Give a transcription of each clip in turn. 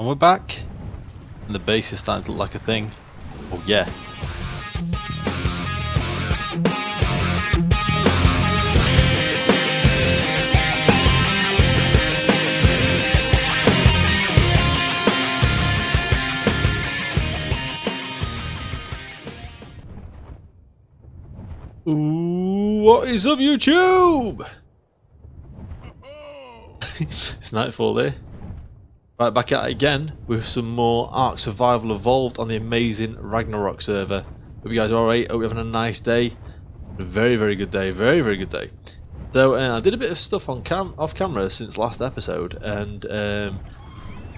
And we're back, and the base is starting to look like a thing. Oh yeah. Ooh, what is up, YouTube? It's Nightfall there. Right, back at it again with some more ARK Survival Evolved on the amazing Ragnarok server. Hope you guys are alright. Hope you're having a nice day. A very, very good day. Very, very good day. So I did a bit of stuff on off camera since last episode, and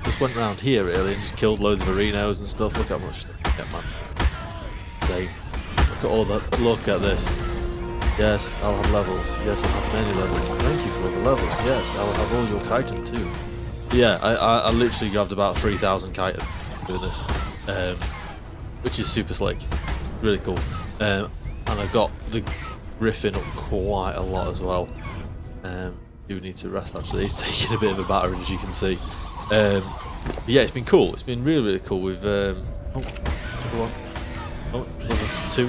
just went around here really and just killed loads of arenos and stuff. Look how much stuff I get, man. Insane. Look at all that. Look at this. Yes, I'll have levels. Yes, I'll have many levels. Thank you for all the levels. Yes, I'll have all your chitin too. Yeah, I literally grabbed about 3,000 chitin doing this, which is super slick. Really cool. And I got the Griffin up quite a lot as well. Do need to rest actually. He's taking a bit of a batter, as you can see. But yeah, it's been cool. It's been really, really cool. With oh, another one. Oh, level 2.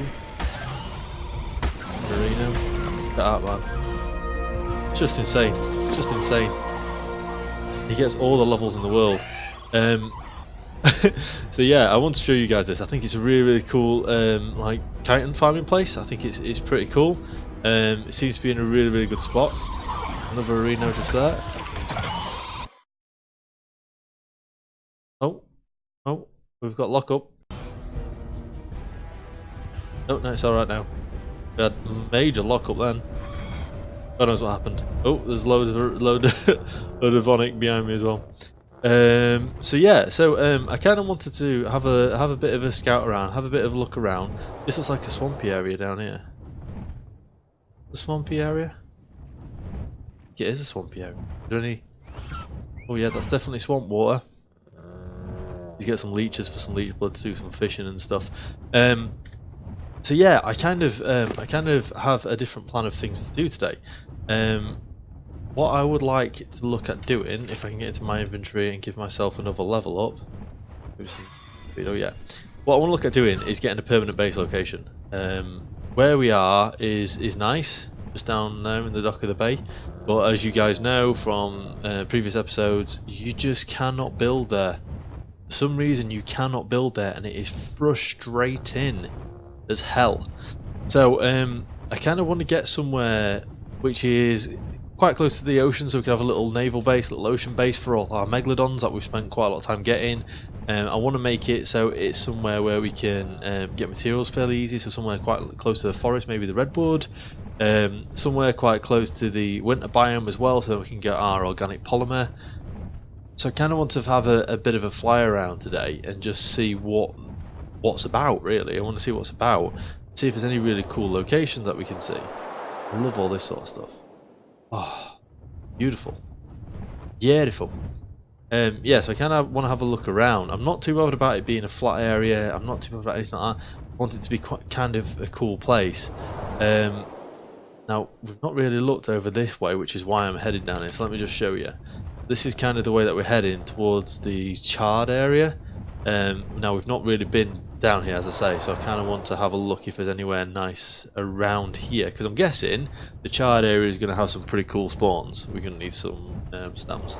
Marino. Look at that, man. It's just insane. It's just insane. He gets all the levels in the world. So yeah, I want to show you guys this. I think it's a really, really cool like chitin farming place. I think it's pretty cool. It seems to be in a really, really good spot. Another arena just there. Oh, we've got lockup. Oh no, it's all right now. We had major lockup then. God knows what happened. Oh, there's load of Vonic behind me as well. So yeah, I kind of wanted to have a bit of a scout around, have a bit of a look around. This looks like a swampy area down here. The swampy area? I think it is a swampy area. Is there any? Oh yeah, that's definitely swamp water. You get some leeches for some leech blood to do some fishing and stuff. So yeah, I kind of have a different plan of things to do today. What I would like to look at doing, if I can get into my inventory and give myself another level up. Oh yeah. What I want to look at doing is getting a permanent base location. Where we are is nice, just down there in the dock of the bay. But as you guys know from previous episodes, you just cannot build there. For some reason, you cannot build there, and it is frustrating as hell. So I kind of want to get somewhere which is quite close to the ocean, so we can have a little naval base, little ocean base for all our megalodons that we've spent quite a lot of time getting. I want to make it so it's somewhere where we can get materials fairly easy, so somewhere quite close to the forest, maybe the redwood, somewhere quite close to the winter biome as well, so we can get our organic polymer. So I kind of want to have a bit of a fly around today and just see what's about, really. I want to see what's about, see if there's any really cool locations that we can see. I love all this sort of stuff. Oh, beautiful. Beautiful. Yeah, so I kind of want to have a look around. I'm not too bothered about it being a flat area. I'm not too bothered about anything like that. I want it to be quite kind of a cool place. Now, we've not really looked over this way, which is why I'm headed down here. So let me just show you. This is kind of the way that we're heading towards the charred area. Now, we've not really been down here, as I say, so I kind of want to have a look if there's anywhere nice around here, because I'm guessing the charred area is going to have some pretty cool spawns. We're going to need some stamps.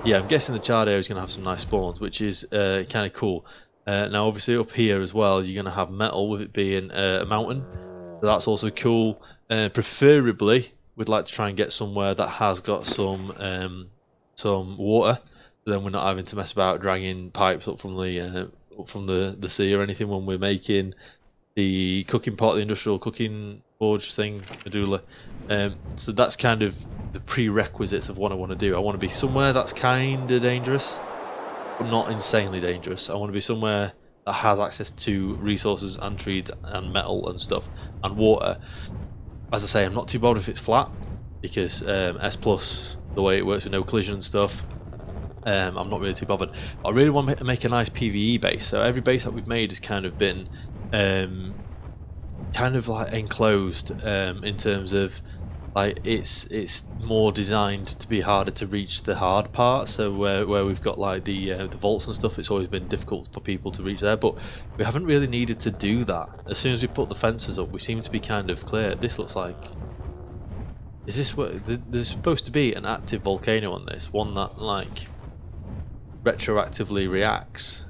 Yeah, I'm guessing the charred area is going to have some nice spawns, which is kind of cool. Now, obviously, up here as well, you're going to have metal with it being a mountain, so that's also cool. Preferably, we'd like to try and get somewhere that has got some water. Then we're not having to mess about dragging pipes up from the sea or anything when we're making the cooking pot, the industrial cooking forge thing, medulla. So that's kind of the prerequisites of what I want to do. I want to be somewhere that's kind of dangerous, but not insanely dangerous. I want to be somewhere that has access to resources and trees and metal and stuff and water. As I say, I'm not too bothered if it's flat, because S Plus, the way it works with no collision and stuff, I'm not really too bothered. I really want to make a nice PvE base. So every base that we've made has kind of been kind of like enclosed in terms of Like it's more designed to be harder to reach the hard part. So where we've got like the vaults and stuff, it's always been difficult for people to reach there. But we haven't really needed to do that. As soon as we put the fences up, we seem to be kind of clear. This looks like, is this what there's supposed to be an active volcano on this one that like retroactively reacts?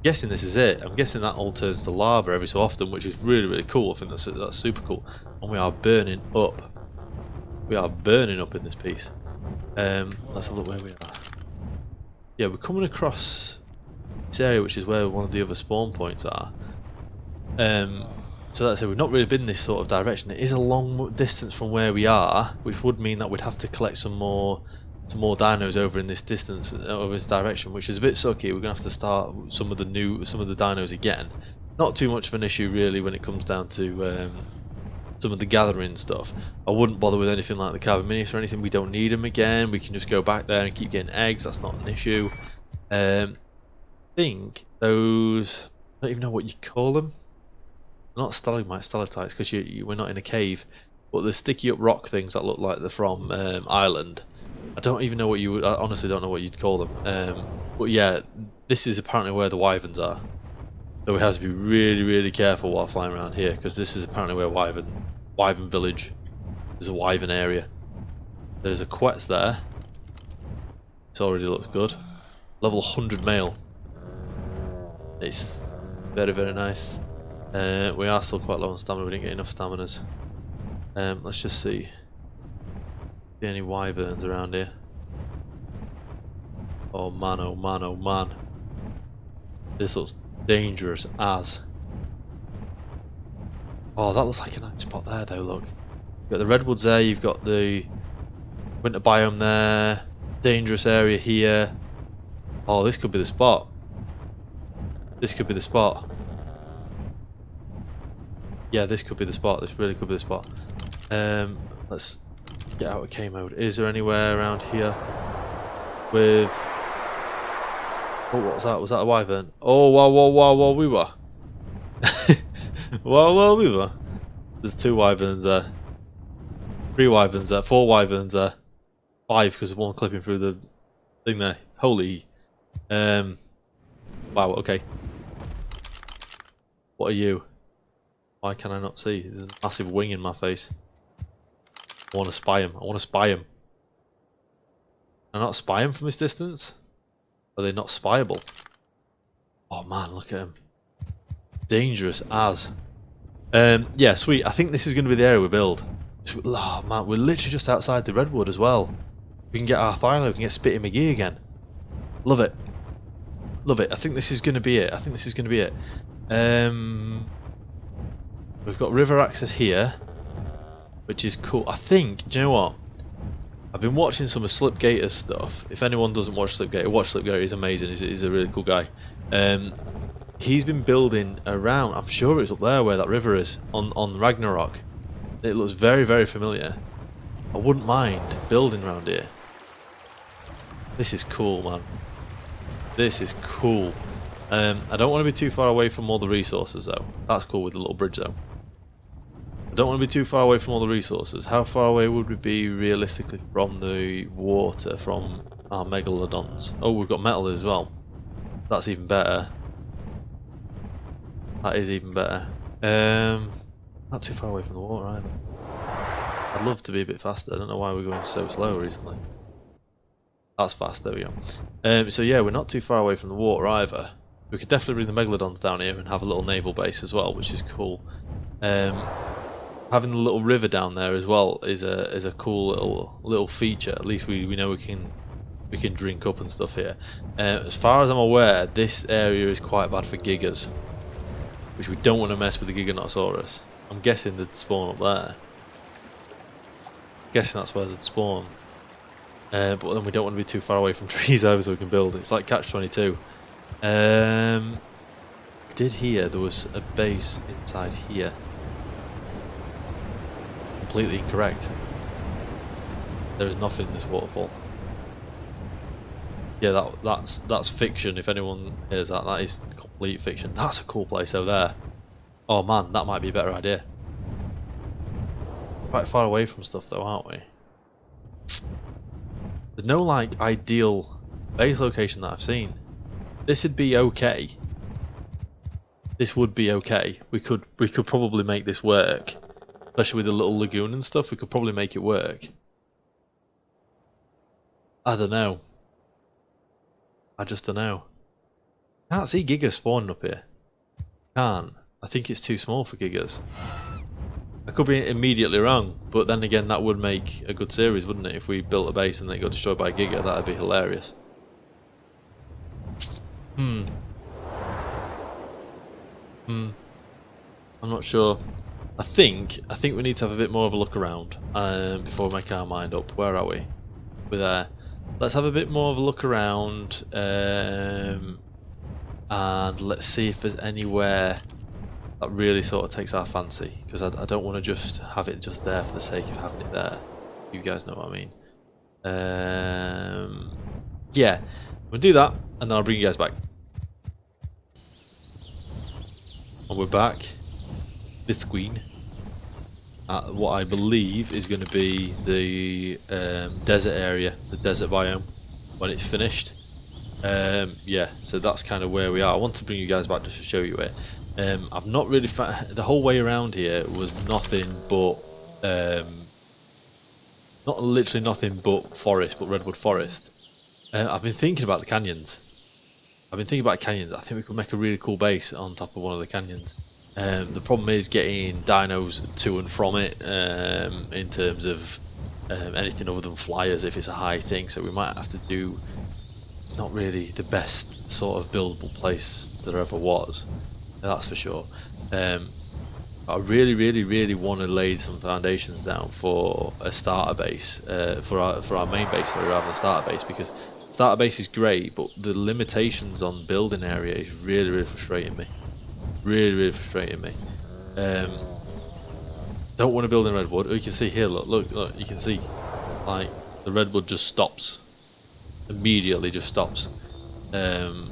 Guessing this is it. I'm guessing that all turns to lava every so often, which is really cool. I think that's super cool. And we are burning up. We are burning up in this piece. Let's have a look where we are. Yeah, we're coming across this area, which is where one of the other spawn points are. So that's it. We've not really been this sort of direction. It is a long distance from where we are, which would mean that we'd have to collect some more dinos over in this distance, over this direction, which is a bit sucky. We're gonna have to start some of the dinos again. Not too much of an issue really when it comes down to some of the gathering stuff. I wouldn't bother with anything like the carbon minis or anything. We don't need them again. We can just go back there and keep getting eggs. That's not an issue. I think those, I don't even know what you call them. They're not stalagmites, stalactites, because we're not in a cave. But the sticky up rock things that look like they're from Ireland. I don't even know what you would. I honestly don't know what you'd call them. But yeah, this is apparently where the wyverns are. So we have to be really careful while flying around here, because this is apparently where wyvern village. There's a wyvern area. There's a quetz there. This already looks good. Level 100 male. It's very nice. We are still quite low on stamina. We didn't get enough staminas. Let's just see. See any wyverns around here? Oh man, oh man, oh man. This looks dangerous as. Oh, that looks like a nice spot there though, look. You've got the redwoods there, you've got the winter biome there, dangerous area here. Oh, this could be the spot. This could be the spot. Yeah, this could be the spot. This really could be the spot. Let's get out of K mode. Is there anywhere around here with... Oh, what was that? Was that a wyvern? Oh, wow, we were. Wow, we were. There's 2 wyverns there. 3 wyverns there. 4 wyverns there. 5 because of one clipping through the thing there. Holy. Wow, okay. What are you? Why can I not see? There's a massive wing in my face. I want to spy him. I want to spy him. Can I not spy him from this distance? Are they not spyable? Oh man, look at him. Dangerous as. Yeah, sweet. I think this is going to be the area we build. Oh man, we're literally just outside the redwood as well. We can get our Thylo, we can get Spitty McGee again. Love it. Love it. I think this is going to be it. I think this is going to be it. We've got river access here, which is cool. I think, do you know what? I've been watching some of Slipgator's stuff. If anyone doesn't watch Slipgator, watch Slipgator. He's amazing. He's a really cool guy. He's been building around. I'm sure it's up there where that river is on Ragnarok. It looks very familiar. I wouldn't mind building around here. This is cool, man. This is cool. I don't want to be too far away from all the resources though. That's cool with the little bridge though. I don't want to be too far away from all the resources. How far away would we be realistically from the water, from our megalodons? Oh, we've got metal as well. That's even better. That is even better. Not too far away from the water either. I'd love to be a bit faster. I don't know why we're going so slow recently. That's fast, there we go. So yeah, we're not too far away from the water either. We could definitely bring the megalodons down here and have a little naval base as well, which is cool. Having the little river down there as well is a cool little feature. At least we know we can drink up and stuff here. As far as I'm aware, this area is quite bad for gigas, which we don't want to mess with the Giganotosaurus. I'm guessing they'd spawn up there. Guessing that's where they'd spawn. But then we don't want to be too far away from trees either, so we can build. It's like Catch-22. Did hear there was a base inside here. Completely incorrect. There is nothing in this waterfall. Yeah, that's fiction. If anyone hears that, that is complete fiction. That's a cool place over there. Oh man, that might be a better idea. quite far away from stuff though, aren't we? There's no like ideal base location that I've seen. This would be okay. This would be okay. We could probably make this work. Especially with the little lagoon and stuff, we could probably make it work. I don't know. I just don't know. Can't see Gigas spawning up here. Can't. I think it's too small for Gigas. I could be immediately wrong, but then again that would make a good series, wouldn't it? If we built a base and then it got destroyed by a Giga, that'd be hilarious. I'm not sure. I think we need to have a bit more of a look around before we make our mind up. Where are we? We're there. Let's have a bit more of a look around and let's see if there's anywhere that really sort of takes our fancy, because I don't want to just have it just there for the sake of having it there. You guys know what I mean. Yeah, we'll do that and then I'll bring you guys back. And we're back with Queen at what I believe is going to be the desert area, the desert biome, when it's finished. Yeah, so that's kind of where we are. I want to bring you guys back just to show you it. I've not really the whole way around here was nothing but not literally nothing but forest, but redwood forest. I've been thinking about the canyons. I think we could make a really cool base on top of one of the canyons. The problem is getting dinos to and from it in terms of anything other than flyers if it's a high thing, so we might have to do. It's not really the best sort of buildable place there ever was, that's for sure. I really want to lay some foundations down for a starter base, for our main base rather than starter base, because starter base is great, but the limitations on building area is really frustrating me. Really frustrating me. Don't want to build in redwood. Oh, you can see here. Look. You can see, like, the redwood just stops. Immediately, just stops. So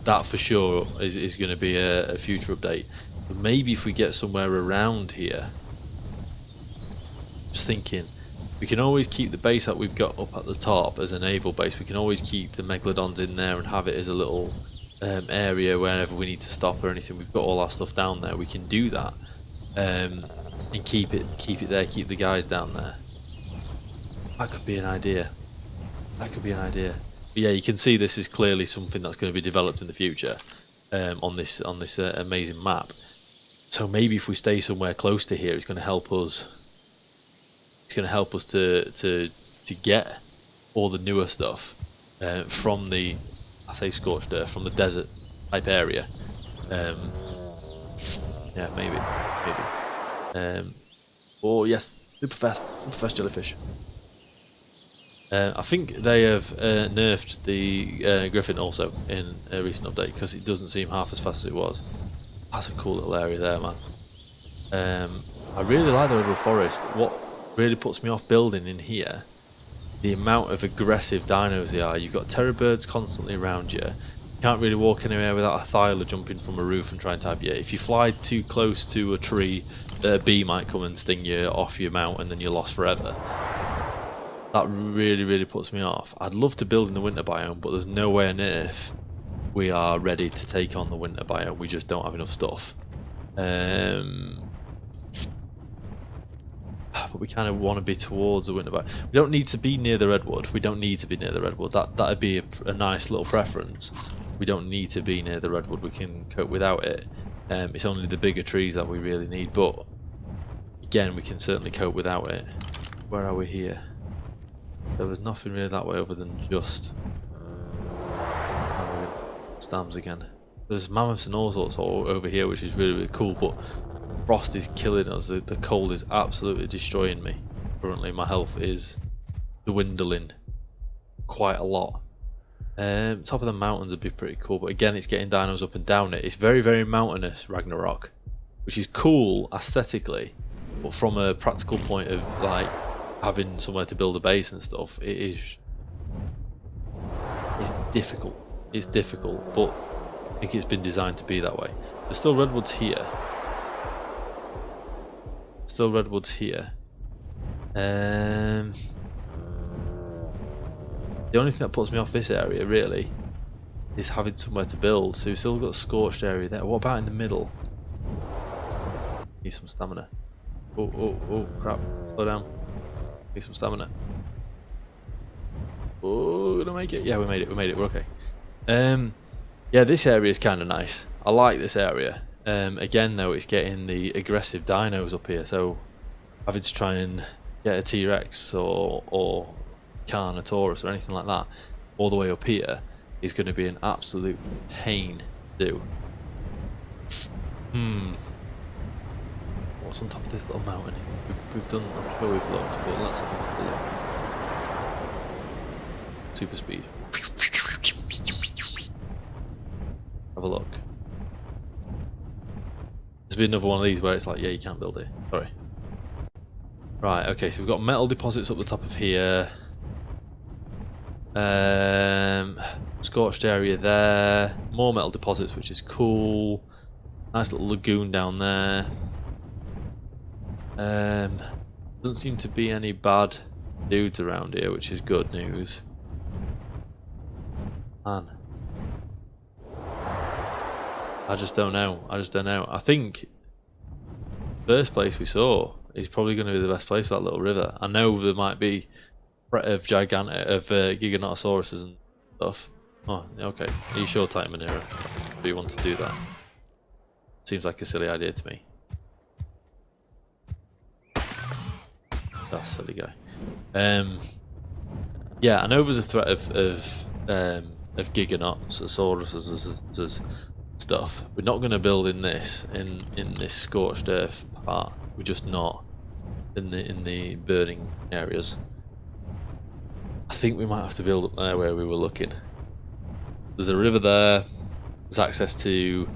that for sure is going to be a future update. But maybe if we get somewhere around here, just thinking, we can always keep the base that we've got up at the top as a naval base. We can always keep the megalodons in there and have it as a little area whenever we need to stop or anything. We've got all our stuff down there. We can do that and keep it there. Keep the guys down there. That could be an idea. But yeah, you can see this is clearly something that's going to be developed in the future on this amazing map. So maybe if we stay somewhere close to here, it's going to help us. It's going to help us to get all the newer stuff from the, I say scorched earth, from the desert type area. Yeah, maybe. Oh yes, super fast jellyfish. I think they have nerfed the Griffin also in a recent update, because it doesn't seem half as fast as it was. That's a cool little area there, man. I really like the redwood forest. What really puts me off building in here, the amount of aggressive dinos they are. You've got terror birds constantly around you. You can't really walk anywhere without a thyla jumping from a roof and trying to have you. If you fly too close to a tree, a bee might come and sting you off your mount and then you're lost forever. That really puts me off. I'd love to build in the winter biome, but there's no way on earth we are ready to take on the winter biome. We just don't have enough stuff. But we kind of want to be towards the winter biome. We don't need to be near the redwood. That'd be a nice little preference. We don't need to be near the redwood. We can cope without it. It's only the bigger trees that we really need. But again, we can certainly cope without it. Where are we here? There was nothing really that way other than just stamps again. There's mammoths and all sorts over here, which is really cool, but frost is killing us. The cold is absolutely destroying me. Currently my health is dwindling quite a lot. Top of the mountains would be pretty cool, but again it's getting dinos up and down it. It's very mountainous, Ragnarok, which is cool aesthetically, but from a practical point of like having somewhere to build a base and stuff, it's difficult, but I think it's been designed to be that way. There's still redwoods here. still redwoods here. The only thing that puts me off this area really is having somewhere to build. So we've still got a scorched area there. What about in the middle? Need some stamina. Oh crap. Slow down. Need some stamina. Oh, gonna make it? Yeah, we made it. We're okay. Yeah, this area is kind of nice. I like this area. Again though, it's getting the aggressive dinos up here, so having to try and get a T-Rex or Carnotaurus or anything like that all the way up here is going to be an absolute pain to do. What's on top of this little mountain? We've done, I'm sure we've looked, but let's have a look. Super speed. Have a look. There's been another one of these where it's like, yeah, you can't build it. Sorry. Right, okay, so we've got metal deposits up the top of here. Scorched area there. More metal deposits, which is cool. Nice little lagoon down there. Doesn't seem to be any bad dudes around here, which is good news. Man. I just don't know. I think the first place we saw is probably going to be the best place for that little river. I know there might be threat of Giganotosauruses and stuff. Oh, okay. Are you sure, Titan Manera? Do you want to do that? Seems like a silly idea to me. That silly guy. Yeah, I know there's a threat of Giganotosauruses stuff. We're not going to build in this scorched earth part. We're just not in the burning areas. I think we might have to build up there where we were looking. There's a river there. There's access to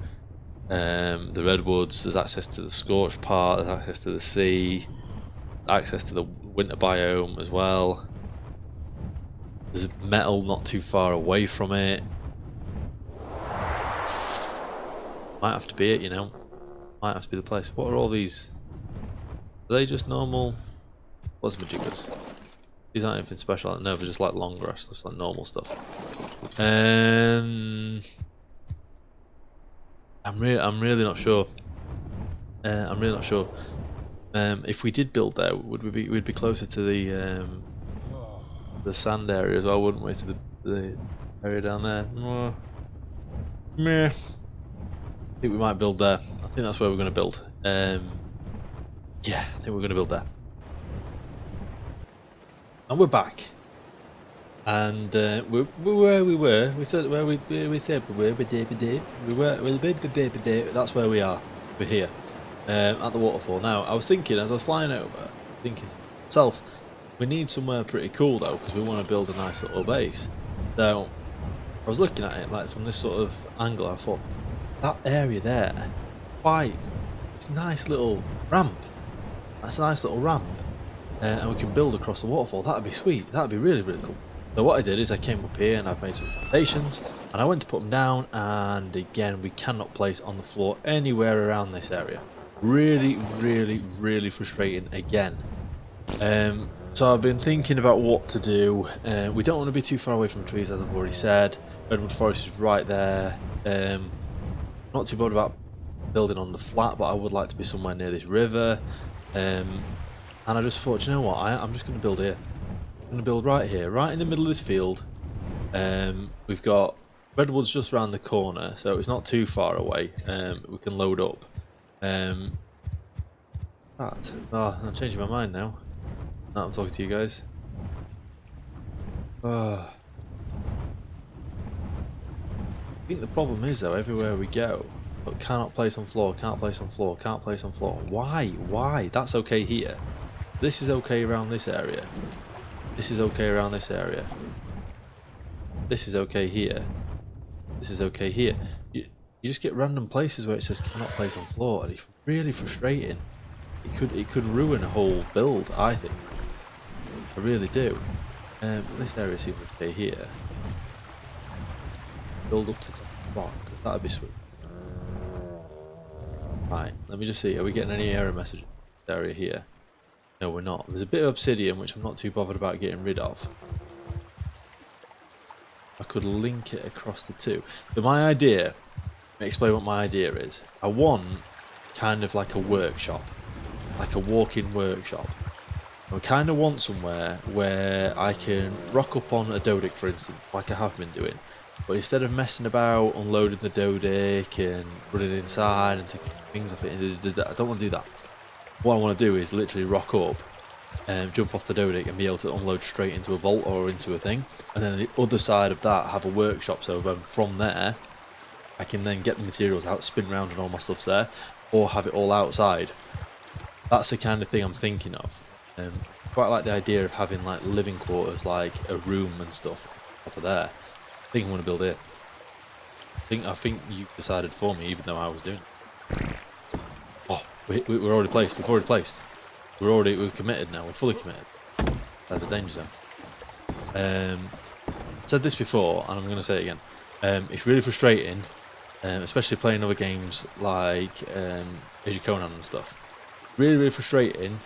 the redwoods. There's access to the scorched part. There's access to the sea. Access to the winter biome as well. There's metal not too far away from it. Might have to be it, you know. Might have to be the place. What are all these? Are they just normal? What's majugas? These aren't anything special. No, they're just like long grass, just like normal stuff. I'm really not sure. I'm really not sure. If we did build there, we'd be closer to the sand area as well, wouldn't we? To the area down there. Meh. I think we might build there. I think that's where we're going to build. Yeah, I think we're going to build there. And we're back. And we're where we were. We said where we said we were. That's where we are. We're here at the waterfall. Now, I was thinking as I was flying over, thinking to myself, we need somewhere pretty cool though, because we want to build a nice little base. So I was looking at it like from this sort of angle. I thought that area there, it's a nice little ramp. That's a nice little ramp. And we can build across the waterfall. That'd be sweet. That'd be really, really cool. So what I did is I came up here and I've made some foundations and I went to put them down, and again we cannot place on the floor anywhere around this area. Really, really, really frustrating again. So I've been thinking about what to do. We don't want to be too far away from trees, as I've already said. Redwood Forest is right there. Not too bothered about building on the flat, but I would like to be somewhere near this river. And I just thought, you know what, I'm just going to build here. I'm going to build right here, right in the middle of this field. We've got redwoods just around the corner, so it's not too far away. We can load up. I'm changing my mind now. Now I'm talking to you guys. I think the problem is though, everywhere we go, but cannot place on floor, can't place on floor, can't place on floor. Why? That's okay here. This is okay around this area. This is okay around this area. This is okay here. This is okay here. You just get random places where it says cannot place on floor, and it's really frustrating. It could ruin a whole build, I think. I really do. This area seems okay here. Build up to top of the block. That'd be sweet. Right, let me just see. Are we getting any error messages? area here. No, we're not. There's a bit of obsidian, which I'm not too bothered about getting rid of. I could link it across the two. But my idea, let me explain what my idea is. I want kind of like a workshop, like a walk-in workshop. I kind of want somewhere where I can rock up on a Dodic, for instance, like I have been doing. But instead of messing about, unloading the Dodic and running inside and taking things off it, I don't want to do that. What I want to do is literally rock up and jump off the Dodic and be able to unload straight into a vault or into a thing. And then the other side of that, have a workshop, so from there, I can then get the materials out, spin around and all my stuff's there, or have it all outside. That's the kind of thing I'm thinking of. Quite like the idea of having like living quarters, like a room and stuff over there. I think I want to build here. I think you decided for me, even though I was doing it. Oh, we're already placed. We've already placed. We're committed now. We're fully committed. At the danger zone. Said this before, and I'm going to say it again. It's really frustrating, especially playing other games like Age of Conan and stuff. Really, really frustrating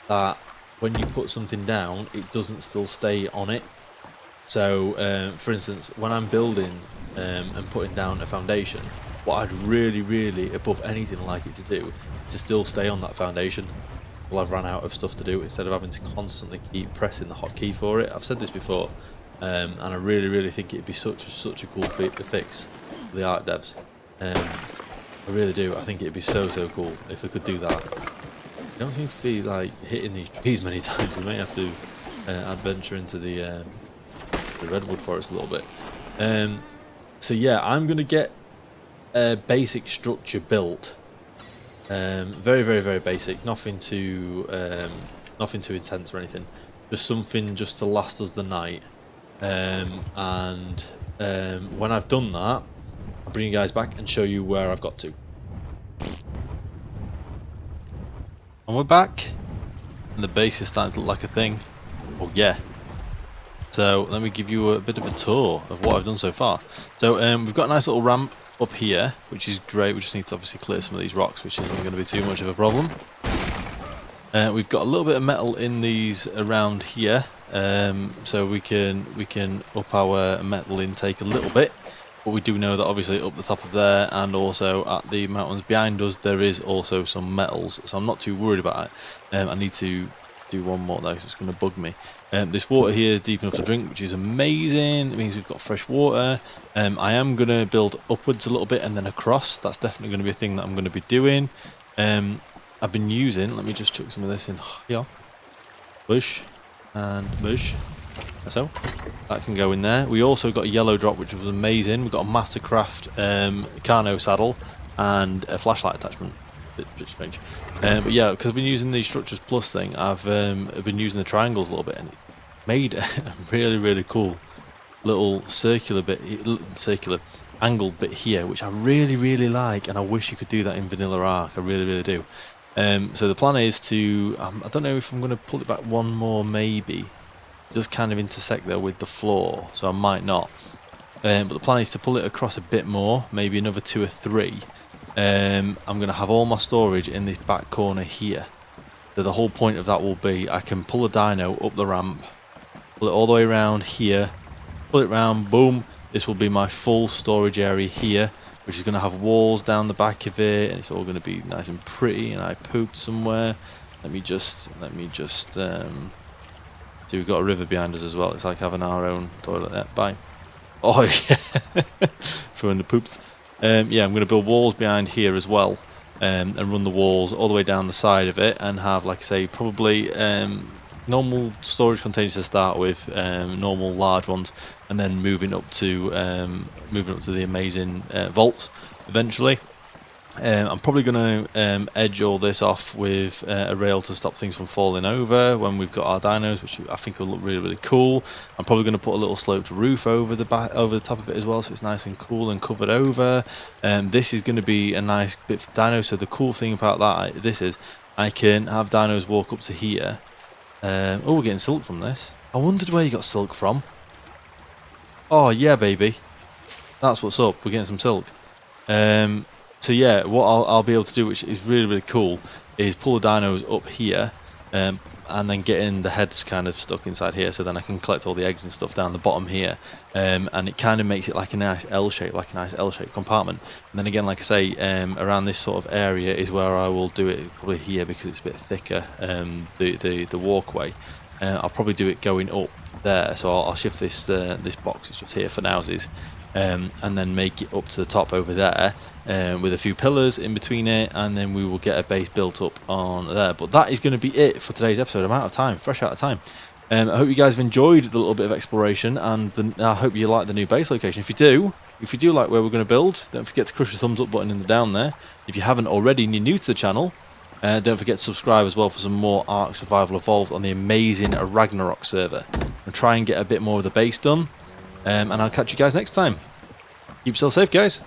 that when you put something down, it doesn't still stay on it. So, for instance, when I'm building and putting down a foundation, what I'd really, really, above anything like it to do, is to still stay on that foundation. Well, I've run out of stuff to do instead of having to constantly keep pressing the hotkey for it. I've said this before, and I really, really think it'd be such a cool fix for the ARK devs. I really do. I think it'd be so cool if they could do that. It don't seem to be like hitting these trees many times. We may have to adventure into the redwood forest a little bit. So yeah, I'm gonna get a basic structure built. Very, very, very basic. Nothing too intense or anything. Just something just to last us the night. And when I've done that, I'll bring you guys back and show you where I've got to. And we're back. And the base is starting to look like a thing. Oh yeah. So let me give you a bit of a tour of what I've done so far. So we've got a nice little ramp up here, which is great. We just need to obviously clear some of these rocks, which isn't going to be too much of a problem. We've got a little bit of metal in these around here, so we can up our metal intake a little bit. But we do know that obviously up the top of there and also at the mountains behind us there is also some metals, so I'm not too worried about it. I need to do one more though, so it's going to bug me. This water here is deep enough to drink, which is amazing. It means we've got fresh water. I am going to build upwards a little bit and then across. That's definitely going to be a thing that I'm going to be doing. I've been using, let me just chuck some of this in here. Bush and bush. So that can go in there. We also got a yellow drop, which was amazing. We've got a Mastercraft Carno saddle and a flashlight attachment. Bit strange. But yeah, because I've been using the Structures Plus thing, I've been using the triangles a little bit, and it made a really, really cool little circular angled bit here, which I really, really like, and I wish you could do that in vanilla ARK. I really, really do. So the plan is to, I don't know if I'm going to pull it back one more, maybe. It does kind of intersect there with the floor, so I might not. But the plan is to pull it across a bit more, maybe another 2 or 3. I'm going to have all my storage in this back corner here. So the whole point of that will be I can pull a dino up the ramp, pull it all the way around here, pull it round, boom. This will be my full storage area here, which is going to have walls down the back of it, and it's all going to be nice and pretty. And I pooped somewhere. Let me just. So we've got a river behind us as well. It's like having our own toilet there. Bye. Oh yeah, throwing the poops. Yeah, I'm going to build walls behind here as well, and run the walls all the way down the side of it, and have, like I say, probably normal storage containers to start with, normal large ones, and then moving up to the amazing vaults eventually. I'm probably going to edge all this off with a rail to stop things from falling over when we've got our dinos, which I think will look really, really cool. I'm probably going to put a little sloped roof over the top of it as well, so it's nice and cool and covered over. This is going to be a nice bit for dinos. So the cool thing about that is I can have dinos walk up to here. Oh, we're getting silk from this. I wondered where you got silk from. Oh yeah, baby, that's what's up. We're getting some silk. So yeah, what I'll be able to do, which is really, really cool, is pull the dinos up here, and then getting the heads kind of stuck inside here, so then I can collect all the eggs and stuff down the bottom here, and it kind of makes it like a nice L shape, like a nice L-shaped compartment. And then again, like I say, around this sort of area is where I will do it, probably here because it's a bit thicker, the walkway. I'll probably do it going up there, so I'll shift this this box, it's just here for nowsies, and then make it up to the top over there, with a few pillars in between it, and then we will get a base built up on there. But that is going to be it for today's episode. I'm out of time, fresh out of time. I hope you guys have enjoyed the little bit of exploration, and I hope you like the new base location. If you do like where we're going to build, don't forget to crush the thumbs up button in the down there. If you haven't already and you're new to the channel, don't forget to subscribe as well for some more ARK Survival Evolved on the amazing Ragnarok server. And try and get a bit more of the base done, and I'll catch you guys next time. Keep yourself safe, guys.